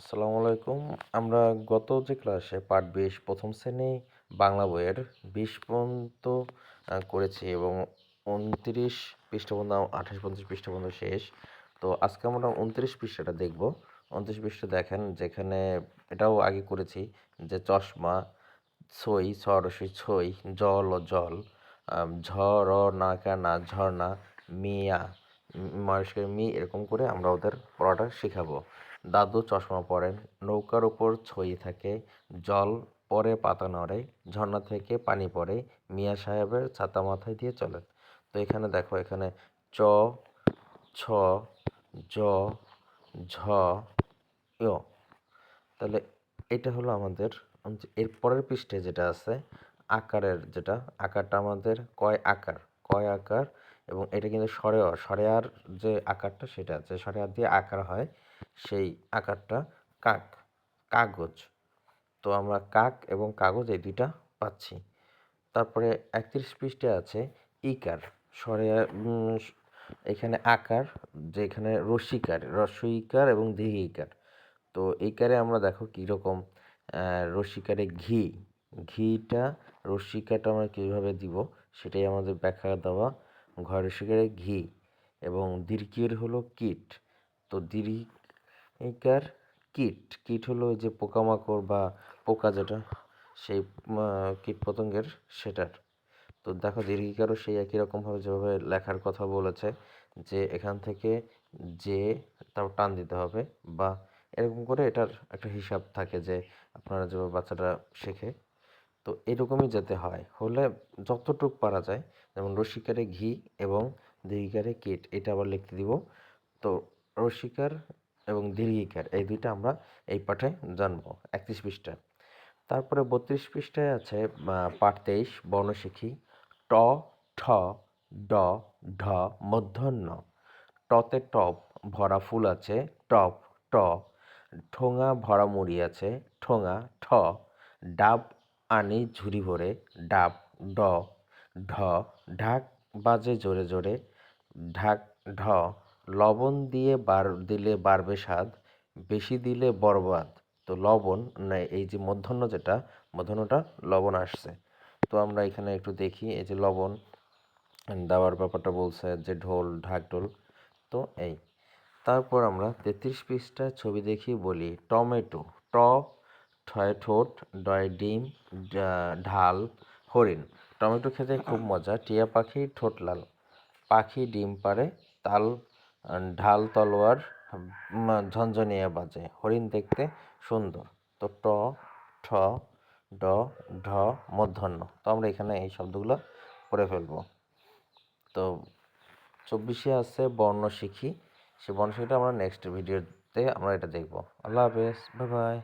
আসসালামু আলাইকুম। আমরা গত যে ক্লাসে পার্ট ২০ প্রথম শ্রেণী বাংলা বইয়ের ২০ পর্যন্ত করেছি এবং ২৯ পৃষ্ঠা পর্যন্ত ২৮ ২৯ পৃষ্ঠা পর্যন্ত শেষ। তো আজকে আমরা ২৯ পৃষ্ঠাটা দেখব। ২৯ পৃষ্ঠা দেখেন যেখানে এটাও আগে করেছি যে চশমা, ছই, ছ-র-হ্রস্ব-ই ছই, জল ও জল, ঝ-র-না-কা-না ঝরনা, মিয়া মহেশকে মি এরকম করে আমরা ওদের পড়াটা শেখাবো। দাদু চশমা পরেন, নৌকার উপর ছই থাকে, জল পরে পাতা নড়ে, ঝর্ণা থেকে পানি পড়ে, মিয়া সাহেবের ছাতা মাথায় দিয়ে চলেন। তো এখানে দেখো এখানে চ, ছ, জ, ঝ, য়। তাহলে এটা হলো আমাদের এর পরের পৃষ্ঠে যেটা আছে আকারের যেটা আকারটা আমাদের কয় আকার এবং এটা কিন্তু সরেয়ার যে আকারটা সেটা যে সরেয়ার দিয়ে আকার হয় সেই আকারটা কাক কাগজ। তো আমরা কাক এবং কাগজ এই দুইটা পাচ্ছি। তারপরে ৩১ পৃষ্ঠে আছে ইকার সরেয়ার এখানে আকার যেখানে রস্যইকার হ্রস্বইকার এবং দীর্ঘইকার। তো এইকারে আমরা দেখো কীরকম রসিকারে ঘিটা রসিকাটা আমরা কীভাবে দিব সেটাই আমাদের ব্যাখ্যা দেওয়া। ঘর রসিকারে ঘি এবং দীর্ঘের হলো কীট। তো দীর্ঘিকার কীট হলো যে পোকামাকড় বা পোকা যেটা সেই কীট পতঙ্গের সেটার। তো দেখো দীর্ঘিকারও সেই একই রকমভাবে যেভাবে লেখার কথা বলেছে যে এখান থেকে যে তাও টান দিতে হবে বা এরকম করে এটার একটা হিসাব থাকে যে আপনারা যেভাবে বাচ্চাটা শেখে তো এরকমই যেতে হয় হলে যতটুক পারা যায় যেমন রসিকারে ঘি এবং দীর্ঘিকারে কীট এটা আবার লিখতে দিব। তো রসিকার এবং দীর্ঘিকার এই দুইটা আমরা এই পাঠে জানবো ৩১ পৃষ্ঠা। তারপরে ৩২ পৃষ্ঠায় আছে পাঠ ২৩ বর্ণ শিখি। ট, ঠ, ড, ঢ মূর্ধন্য। টতে টব ভরা ফুল আছে, টব ট। ঠোঙা ভরা মুড়ি আছে, ঠোঙা ঠ। ডাব আনি ঝুড়ি ভরে, ডাব ড। ঢ ঢাক বাজে জোরে জোরে, ঢাক ঢ। লবণ দিলে বাড়বে স্বাদ, বেশি দিলে বরবাদ। তো লবণ না এই যে মূর্ধন্য যেটা মূর্ধন্যটা লবণ আসছে। তো আমরা এখানে একটু দেখি এই যে লবণ দেওয়ার ব্যাপারটা বলছে যে ঢোল ঢাকঢোল। তো এই তারপর আমরা ৩৩ পৃষ্ঠায় ছবি দেখি বলি টমেটো ট ঠয় ঠোঁট ডয় ডিম ঢাল হরিণ। টমেটো খেতে খুব মজা, টিয়া পাখি ঠোঁট লাল, পাখি ডিম পাড়ে, তাল ঢাল তলোয়ার ঝনঝনিয়া বাজে, হরিণ দেখতে সুন্দর। তো ট ঠ ড ঢ মূর্ধন্য। তো আমরা এখানে এই শব্দগুলো পড়ে ফেলবো। তো ২৪ আছে বর্ণ শিখি, সেই বর্ণ শিখিটা আমরা নেক্সট ভিডিওতে আমরা এটা দেখব। আল্লাহ হাফেজ, বাই বাই।